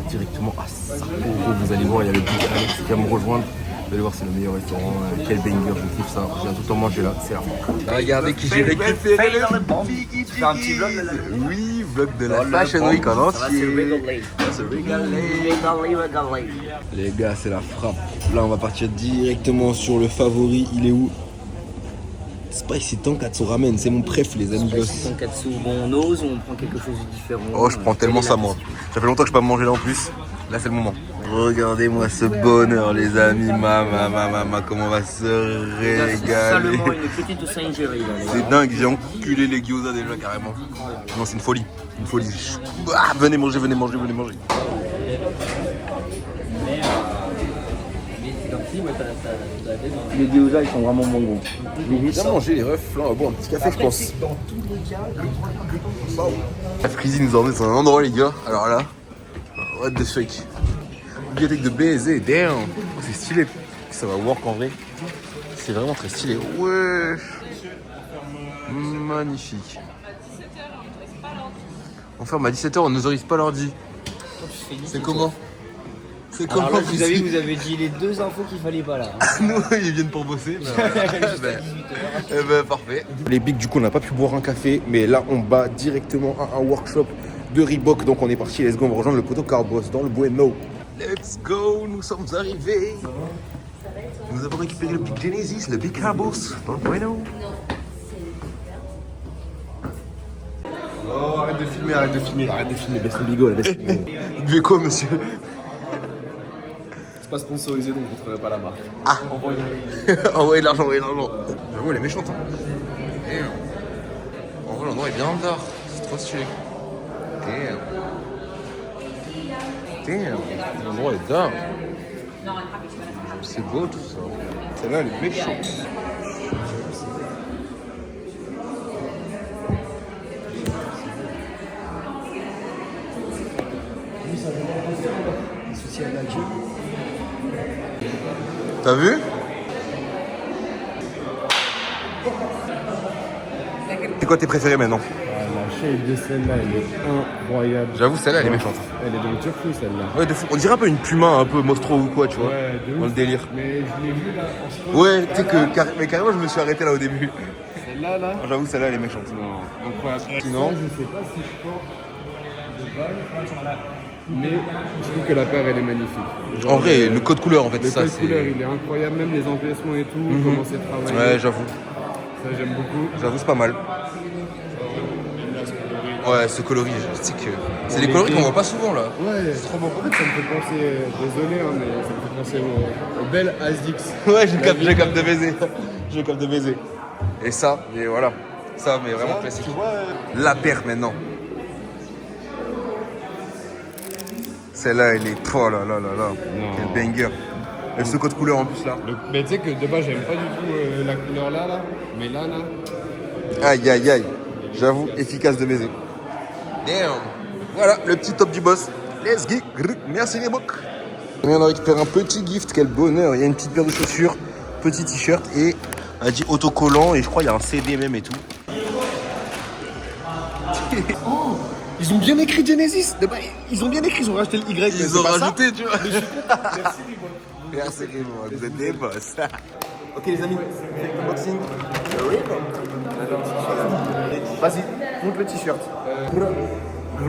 Directement à Sapporo. Vous allez voir, il y a le big Alex qui va me rejoindre. Vous allez voir, c'est le meilleur restaurant. Quel banger, je kiffe ça. Je viens tout le temps manger là, c'est la fin. Regardez qui j'ai récupéré le... Tu fais un petit vlog là? Oui, vlog de la Fashion Week en entier. Les gars, c'est la frappe. Là, on va partir directement sur le favori. Il est où? Spicy Tonkatsu Ramen, c'est mon préf, les amis. Spicy Tonkatsu, bon, on ose ou on prend quelque chose de différent? Oh, je prends tellement ça, moi. Ça fait longtemps que je peux pas manger là en plus. Là, c'est le moment. Regardez-moi ce bonheur, les amis. Mama, comment on va se régaler. Seulement une petite singerie. C'est dingue, j'ai enculé les gyoza déjà carrément. Non, c'est une folie. Une folie. Ah, venez manger. Les gyoza, ils sont vraiment bon goût. J'ai bien mangé les refs, là on va boire un petit café je pense. La cuisine nous emmène dans un endroit les gars, alors là, what the fuck. Bibliothèque de baiser, damn. Oh, c'est stylé, ça va work en vrai. C'est vraiment très stylé, ouais. Magnifique. On ferme à 17h, on n'autorise pas l'ordi. C'est comment? C'est Alors comment là, vous avez dit les deux infos qu'il fallait pas là. Nous, ils viennent pour bosser. Parfait. Les bigs, du coup, on n'a pas pu boire un café, mais là, on bat directement à un workshop de Reebok. Donc, on est parti. Let's go, on va rejoindre le poteau Carbos dans le Bueno. Let's go, nous sommes arrivés. Nous avons récupéré le Big Genesis, le Big Carbos dans le Bueno. Oh, arrête de filmer, baisse ton bigot, là, baisse ton bigot. Vous buvez quoi, monsieur? C'est pas sponsorisé donc on ne travaille pas la marque. Ah, envoyez de l'argent, J'avoue, elle est méchante. Hein. En vrai, l'endroit est bien d'art. C'est trop stylé. Damn. L'endroit est d'art. C'est beau tout ça. Celle-là, elle est méchante. T'as vu? C'est quoi tes préférés maintenant? La shape de celle-là, elle est incroyable. J'avoue, celle-là, elle est méchante. Elle est de turfu celle-là. Ouais, de fou. On dirait un peu une Puma, un peu Mostro ou quoi, tu vois. Ouais, de ouf. Dans le délire. Mais je l'ai vu là en sport. Ouais, tu sais que mais carrément, je me suis arrêté là au début. Celle-là, là. J'avoue, celle-là, elle est méchante. Non, incroyable. Sinon, Ça, je sais pas si je porte de balle, mais je trouve que la paire, elle est magnifique. Genre, en vrai, le code couleur, en fait, le ça, code c'est. couleur, il est incroyable, même les empiècements et tout, comment c'est travaillé. Ouais, j'avoue. Ça, j'aime beaucoup. J'avoue, c'est pas mal. Ouais, ce coloris, je sais que. C'est des coloris qu'on voit pas souvent là. Ouais, c'est trop bon. En fait, ça me fait penser, désolé, hein, mais ça me fait penser au bel Asdix. Ouais, je capte de baiser. Je capte de baiser. Et ça, mais voilà. Ça, mais vraiment classique. Tu vois, La paire maintenant. Celle-là, elle est. Oh là là là là. Quel banger. Et ce code couleur en plus là. mais tu sais que de base, j'aime pas du tout la couleur là, mais là. Aïe aïe aïe. J'avoue, efficace de baiser. Damn. Voilà, le petit top du boss. Let's go. Merci les bocs. On vient de récupérer un petit gift, quel bonheur. Il y a une petite paire de chaussures, petit t-shirt et un dit autocollant et je crois il y a un CD même et tout. Oh, ils ont bien écrit Genesis. Ils ont bien écrit, ils ont rajouté le Y. Ils ont rajouté, tu vois. Merci Reebok, vous êtes des boss. Ok les amis, unboxing. Vas-y, montre le t-shirt.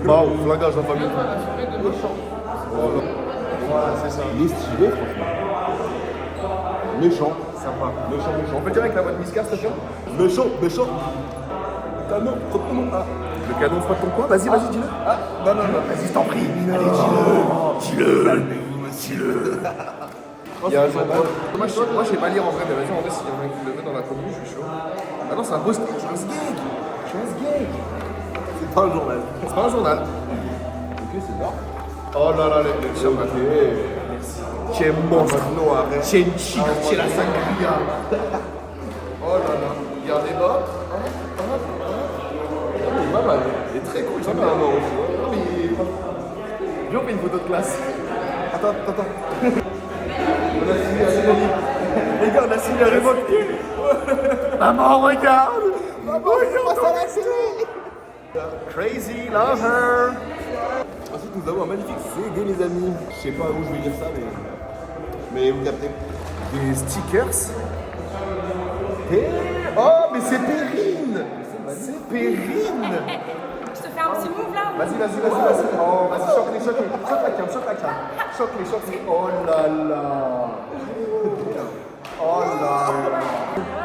Waouh, flingage en famille. Voilà, c'est ça. Il est stylé, franchement. Méchant. Sympa. Méchant. On peut dire avec la voix de Miska, s'il te plaît? Méchant. Canon, frotte ton nom. Ah. Le canon frotte ton coin. Vas-y, dis-le. Ah, non. Vas-y, je t'en prie. Allez, dis-le. Il y a un jour, moi je sais pas lire en vrai, mais vas-y, en vrai, s'il y en a qui le met dans la commune, je suis chaud. Ah non, c'est un post. Je suis un gag. C'est pas un journal. C'est pas un journal. Ok, c'est là. Oh là là, les t-shirts. Merci. C'è un monstre noir. C'è une chic, c'è la sangria. Oh là là. Regardez là. Il est pas mal. Il est très cool. Il est pas mal. Non, mais viens, on fait une photo de classe. Attends. On a signé un synonyme. Les gars, on a signé un Reebok. Maman, regarde. Passe à la série. Crazy lover. Ensuite, nous avons un magnifique CD, les amis. Je sais pas où je vais dire ça, mais vous captez. Des stickers. Oh, mais c'est Perrine. C'est Perrine. Je te fais un petit move là. Vas-y. Oh, vas-y, choque la cam. Choque les. Oh là là. Oh là là.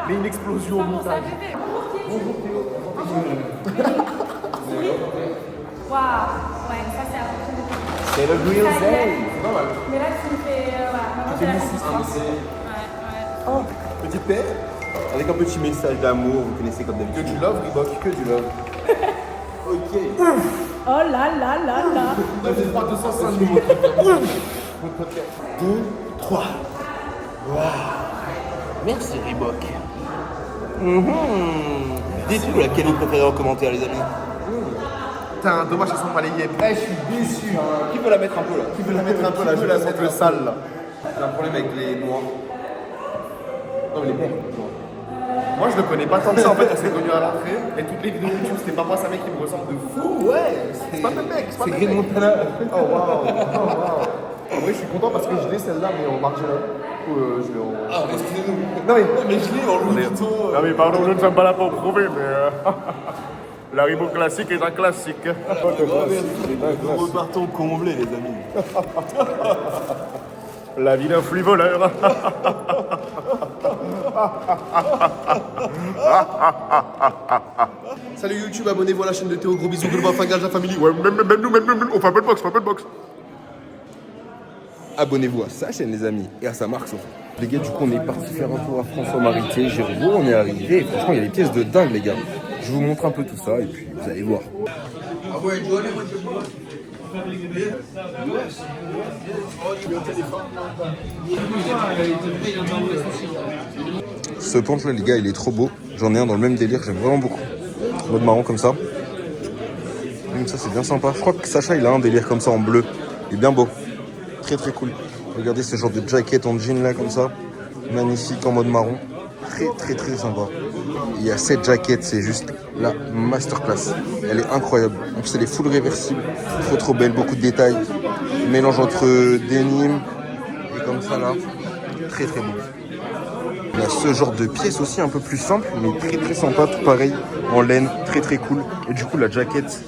Mais une explosion au montage. Bonjour Théo. Waouh. Ouais, ça c'est un C'est le Real Zay. C'est pas mal. Mais là tu me fais. Voilà, maintenant c'est la consistance. Ouais. Oh, petite paire. Avec un petit message d'amour, vous connaissez comme d'habitude. Que du love, Reebok, que du love. Ok. Oh là là là là. 9-3, 205 2, 3. Wow. Merci Reebok. Dites-nous laquelle vous préférez en commentaire, les amis. Putain, dommage qu'elles sont pas les yeux. Je suis déçu. Qui veut la mettre un peu là? Je veux la mettre le sale là. J'ai un problème avec les noirs. Non, mais les paires. Moi je le connais pas tant que ça en fait, on s'est connus à l'entrée et toutes les vidéos YouTube c'était pas moi, c'est un mec qui me ressemble de fou. Ouais, c'est pas le mec, c'est Green Montana. Oh waouh. Oui, je suis content parce que je l'ai celle-là, mais en marginal. Du coup, je l'ai en. Ah, excusez-nous. Non, Mais je l'ai en Louis Vuitton. Non mais pardon, nous ne sommes pas là pour prouver, mais la Reebok classique est un classique. Nous repartons comblés, les amis. La vie d'un flux voleur. Salut YouTube, abonnez-vous à la chaîne de Théo. Gros bisous, gros fingage, la famille. Ouais, même nous, on fait un peu de boxe, on fait un peu de boxe. Abonnez-vous à sa chaîne, les amis, et à sa marque surtout. Les gars, du coup, on est parti faire un tour à François Marité, Géraud, on est arrivé. Et franchement, il y a des pièces de dingue, les gars. Je vous montre un peu tout ça et puis vous allez voir. Ce pente là, les gars, il est trop beau. J'en ai un dans le même délire, j'aime vraiment beaucoup. Mode marron comme ça. Même ça, c'est bien sympa. Je crois que Sacha, il a un délire comme ça en bleu. Il est bien beau. Très très cool. Regardez ce genre de jacket en jean là comme ça. Magnifique en mode marron. Très très très sympa. Il y a cette jaquette, c'est juste la masterclass. Elle est incroyable. En plus, elle est full réversible. Trop trop belle, beaucoup de détails. Mélange entre denim et comme ça là. Très très beau. Il y a ce genre de pièce aussi un peu plus simple, mais très très sympa, tout pareil, en laine, très très cool. Et du coup la jaquette,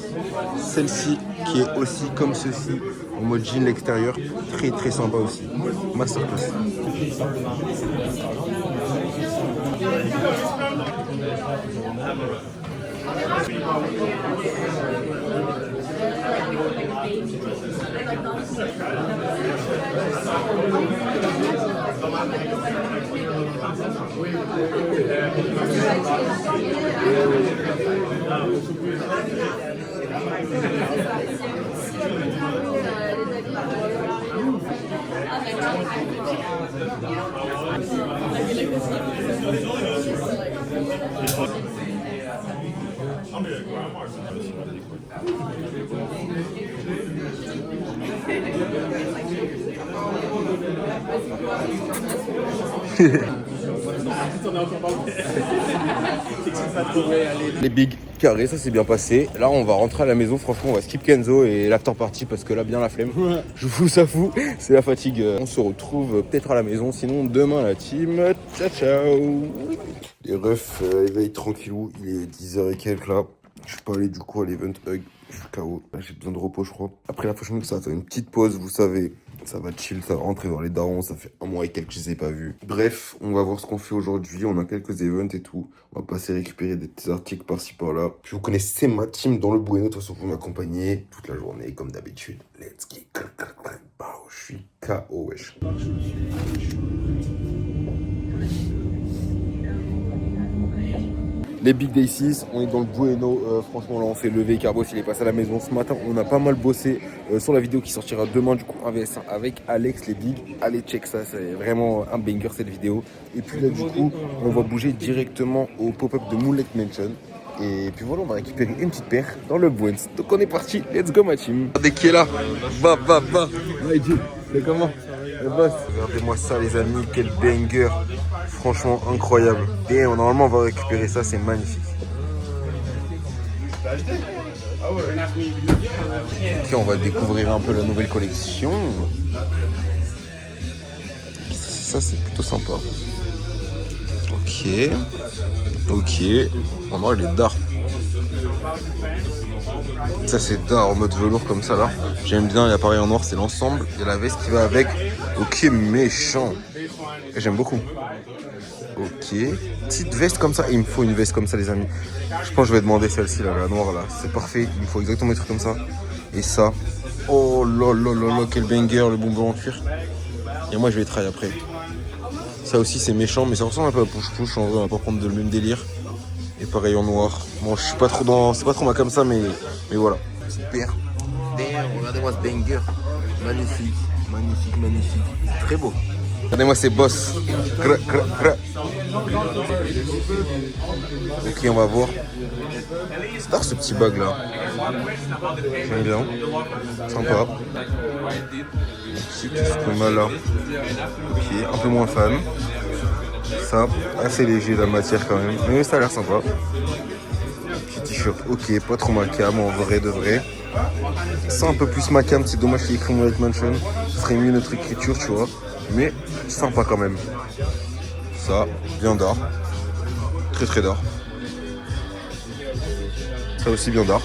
celle-ci, qui est aussi comme ceci, en mode jean l'extérieur, très très sympa aussi. Masterclass. Les big carrés, ça s'est bien passé. Là, on va rentrer à la maison. Franchement, on va skip Kenzo et l'after party parce que là, bien la flemme. Je vous avoue, c'est la fatigue. On se retrouve peut-être à la maison. Sinon, demain, la team. Ciao, ciao. Les refs, éveil tranquillou. Il est 10h et quelques là. Je suis pas allé du coup à l'event hug. Je suis KO. Là, j'ai besoin de repos, je crois. Après la fashion week, ça va faire une petite pause, vous savez. Ça va chill, ça va rentrer dans les darons. Ça fait un mois et quelques que je les ai pas vus. Bref, on va voir ce qu'on fait aujourd'hui. On a quelques events et tout. On va passer récupérer des petits articles par-ci par-là. Puis vous connaissez ma team dans le Bueno. De toute façon, vous m'accompagnez toute la journée, comme d'habitude. Let's get. Je suis KO, wesh. Les Big Day 6, on est dans le Bueno. Franchement, là, on s'est levé. Carbos, il est passé à la maison ce matin. On a pas mal bossé sur la vidéo qui sortira demain, du coup, 1vs1 avec Alex, les Big. Allez, check ça. C'est vraiment un banger cette vidéo. Et puis là, du coup, on va bouger directement au pop-up de Moonlight Mansion. Et puis voilà, on va récupérer une petite paire dans le Bueno. Donc, on est parti. Let's go, ma team. Regardez qui est là. Va. C'est comment? Le boss. Regardez-moi ça, les amis. Quel banger. Franchement incroyable. Et normalement on va récupérer ça, c'est magnifique. Ok, on va découvrir un peu la nouvelle collection. Ça c'est plutôt sympa. Ok. En vrai il est d'art. Ça c'est d'art en mode velours comme ça là. J'aime bien, il y a pareil en noir, c'est l'ensemble. Il y a la veste qui va avec. Ok, méchant. Et j'aime beaucoup. Ok, petite veste comme ça. Il me faut une veste comme ça, les amis. Je pense que je vais demander celle-ci là, la noire là. C'est parfait, il me faut exactement des trucs comme ça. Et ça. Oh là, quel banger, le bonbon en cuir. Et moi je vais travailler après. Ça aussi c'est méchant, mais ça ressemble un peu à push-push. En vrai, on va pas prendre le même délire. Et pareil en noir. Bon, je suis pas trop dans. C'est pas trop ma comme ça, mais voilà. Super. Damn, regardez-moi ce banger. Magnifique. Très beau. Regardez-moi ces boss. Ok, on va voir. C'est tard ce petit bug là. J'aime bien. Sympa. Ok, tout mal là. Ok, un peu moins fan. Ça, assez léger la matière quand même. Mais ça a l'air sympa. Petit t-shirt, ok, pas trop ma cam en vrai de vrai. Ça un peu plus ma cam, c'est dommage qu'il y ait écrit Moonlight Mansion. Ce serait mieux notre écriture, tu vois. Mais sympa quand même. Ça, bien d'art. Très très d'art. Ça aussi bien d'art.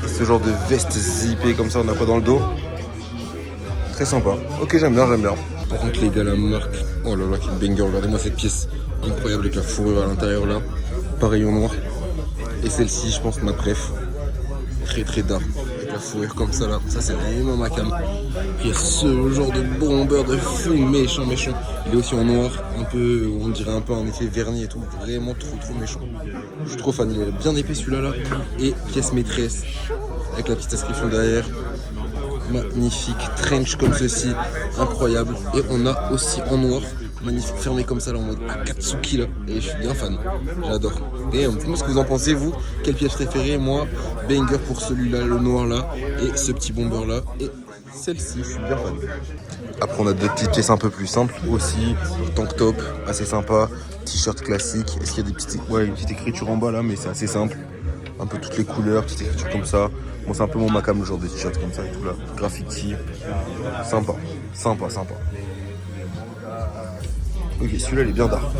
Ce genre de veste zippée comme ça, on a pas dans le dos. Très sympa. Ok, j'aime bien, j'aime bien. Par contre les gars, la marque, oh là là, quel banger, regardez-moi cette pièce incroyable avec la fourrure à l'intérieur là. Pareil en noir. Et celle-ci, je pense, ma préf. Très très d'art. Avec la fourrure comme ça là. Ça c'est vraiment ma cam. Il y a ce genre de bomber de fou méchant. Il est aussi en noir, un peu, on dirait un peu en effet vernis et tout. Vraiment trop méchant. Je suis trop fan, il est bien épais celui-là là. Et pièce maîtresse. Avec la petite inscription derrière. Magnifique, trench comme ceci, incroyable. Et on a aussi en noir, magnifique, fermé comme ça là en mode Akatsuki là. Et je suis bien fan, j'adore. Et dites-moi ce que vous en pensez vous, quelle pièce préférée? Moi, banger pour celui-là, le noir là, et ce petit bomber là, et celle-ci, je suis bien fan. Après on a deux petites pièces un peu plus simples aussi, tank top, assez sympa, t-shirt classique. Est-ce qu'il y a des petites, ouais, une petite écriture en bas là, mais c'est assez simple. Un peu toutes les couleurs, petite écriture comme ça. Bon, c'est un peu mon macam, le genre de t-shirt comme ça et tout là. Graffiti. Sympa. Ok, celui-là, il est bien d'art.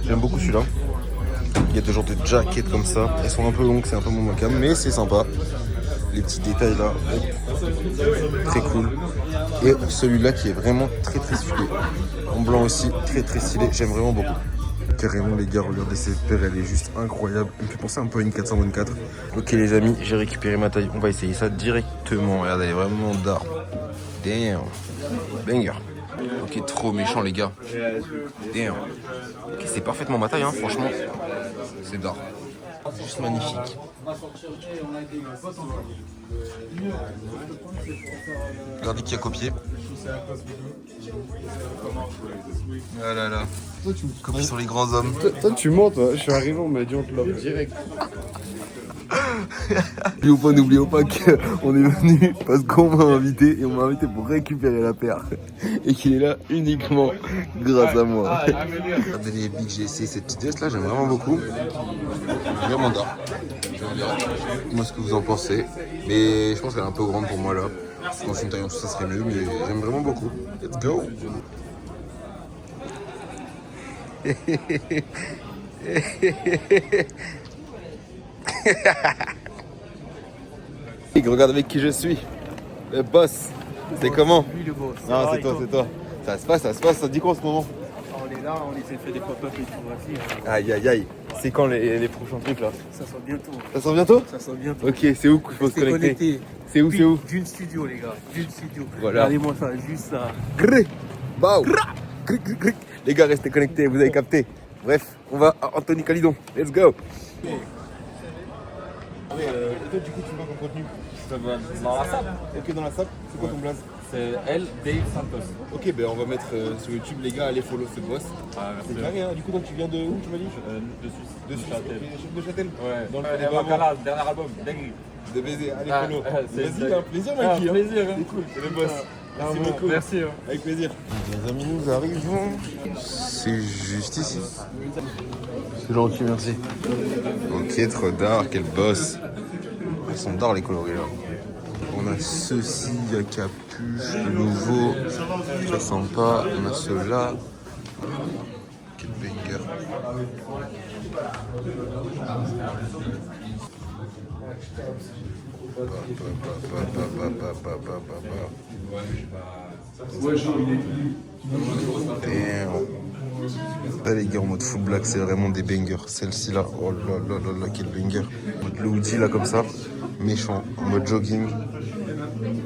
J'aime beaucoup celui-là. Il y a des genres de jackets comme ça. Elles sont un peu longues, c'est un peu mon macam, mais c'est sympa. Les petits détails là. Très cool. Et celui-là qui est vraiment très stylé. En blanc aussi, très stylé. J'aime vraiment beaucoup. Carrément les gars, regardez cette paire, elle est juste incroyable. Elle me fait penser un peu à une 424. Ok les amis, j'ai récupéré ma taille. On va essayer ça directement. Regardez, elle est vraiment d'art. Damn. Banger. Ok, trop méchant les gars. Damn. Ok, c'est parfaitement ma taille, hein, franchement. C'est d'art. Juste magnifique. Regardez qui a copié. Ah là là. Copie sur les grands hommes. Toi tu mens toi, je suis arrivé, on m'a dit on te love direct. N'oublions pas qu'on est venu parce qu'on m'a invité et on m'a invité pour récupérer la paire et qu'il est là uniquement grâce à moi. Regardez les Big GC, cette petite veste là, j'aime vraiment beaucoup. Vraiment d'art. Moi ce que vous en pensez, mais je pense qu'elle est un peu grande pour moi là. Dans une taille en dessous ça serait mieux, mais j'aime vraiment beaucoup. Let's go. Regarde avec qui je suis. Le boss. C'est comment? Lui le boss. Non, c'est toi. Ça se passe, ça dit quoi en ce moment? On est là, on essaie de faire des pop-up et tout. Vas-y. Aïe. C'est quand les prochains trucs là? Ça sort bientôt. Ça sort bientôt? Ça sort bientôt. Ok, c'est où qu'il faut se connecter? C'est où? D'une studio les gars. D'une studio. Voilà. Regardez-moi ça, juste ça. Bao. Les gars, restez connectés, vous avez capté. Bref, on va à Anthony Calidon. Let's go. Et toi, du coup, tu vois comme contenu? Dans la salle, Ok, dans la salle, c'est quoi ton blaze? c'est elle, Dave Santos. Ok, ben on va mettre sur YouTube, les gars, allez follow ce boss. Ah, merci. C'est carré, hein. Du coup, donc tu viens de où, tu m'as dit? De Suisse. De Suisse, Châtel. ok, chef de Châtel. Ouais. Dans le Et Bavard. Makala, dernier album, dingue. De baiser, allez Ah, follow. c'est- Vas-y, un plaisir, Mikey. plaisir. C'est cool, c'est le boss. Merci beaucoup. Merci. Avec plaisir. Les amis, nous arrivons. C'est juste ici. C'est gentil, merci. Ok, trop d'art, quel boss. Ils sont d'art les coloris là. On a ceci à capuche, le nouveau, très sympa. On a ceux-là. Quel banger. Là les gars en mode full black c'est vraiment des bangers. Celle-ci là, oh là quel banger. En mode le hoodie là comme ça, méchant, en mode jogging.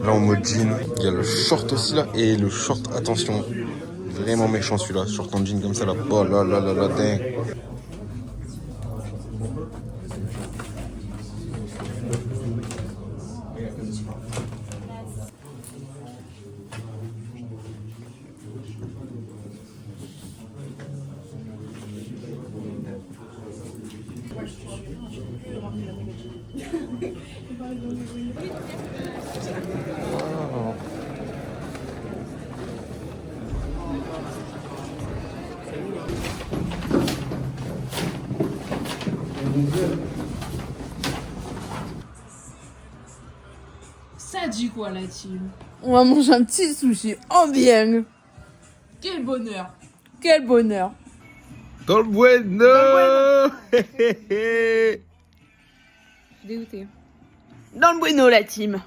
Là en mode jean. Il y a le short aussi là et le short, attention, vraiment méchant celui-là, short en jean comme ça là. Oh là dingue. a dit quoi la team? On va manger un petit sushi en bien. Quel bonheur! Quel bonheur! Dans le bueno. Dégoûté. Dans le bueno, la team.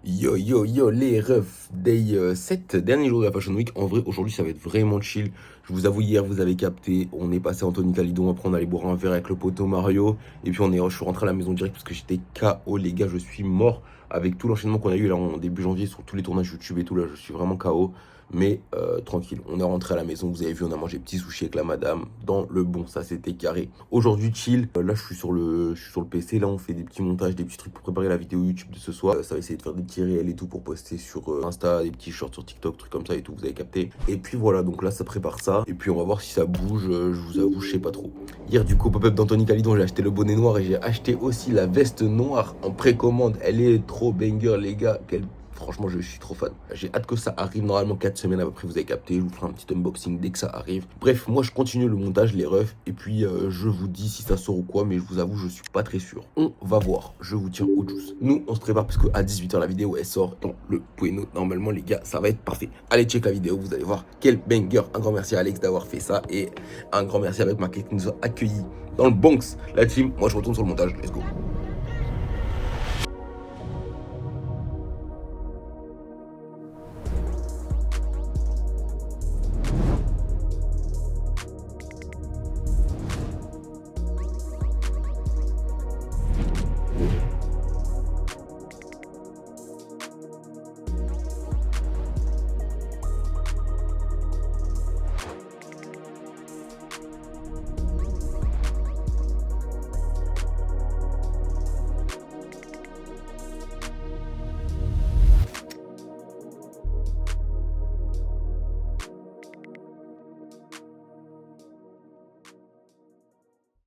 Yo yo yo les refs, day 7 derniers jours de la Fashion Week. En vrai aujourd'hui ça va être vraiment chill. Je vous avoue, hier vous avez capté, on est passé Anthony Calidon, après on allait boire un verre avec le poteau Mario. Et puis je suis rentré à la maison direct parce que j'étais KO les gars, je suis mort. Avec tout l'enchaînement qu'on a eu là en début janvier sur tous les tournages YouTube et tout, là je suis vraiment KO. Mais tranquille, on est rentré à la maison, vous avez vu, on a mangé petit sushi avec la madame, dans le bon, ça c'était carré. Aujourd'hui chill, là je suis sur le PC, là on fait des petits montages, des petits trucs pour préparer la vidéo YouTube de ce soir. Ça va essayer de faire des petits réels et tout pour poster sur Insta, des petits shorts sur TikTok, trucs comme ça et tout, vous avez capté. Et puis voilà, donc là ça prépare ça, et puis on va voir si ça bouge, je vous avoue, je sais pas trop. Hier du coup, pop-up d'Anthony Calidon, j'ai acheté le bonnet noir et j'ai acheté aussi la veste noire en précommande. Elle est trop banger les gars, franchement, je suis trop fan. J'ai hâte que ça arrive. Normalement, 4 semaines à peu près, vous avez capté. Je vous ferai un petit unboxing dès que ça arrive. Bref, moi, je continue le montage, les refs. Et puis, je vous dis si ça sort ou quoi. Mais je vous avoue, je suis pas très sûr. On va voir. Je vous tiens au juice. Nous, on se prépare parce qu'à 18h, la vidéo, elle sort dans le bueno. Normalement, les gars, ça va être parfait. Allez, check la vidéo. Vous allez voir quel banger. Un grand merci à Alex d'avoir fait ça. Et un grand merci avec Market qui nous a accueillis dans le Bronx. La team, moi, je retourne sur le montage. Let's go.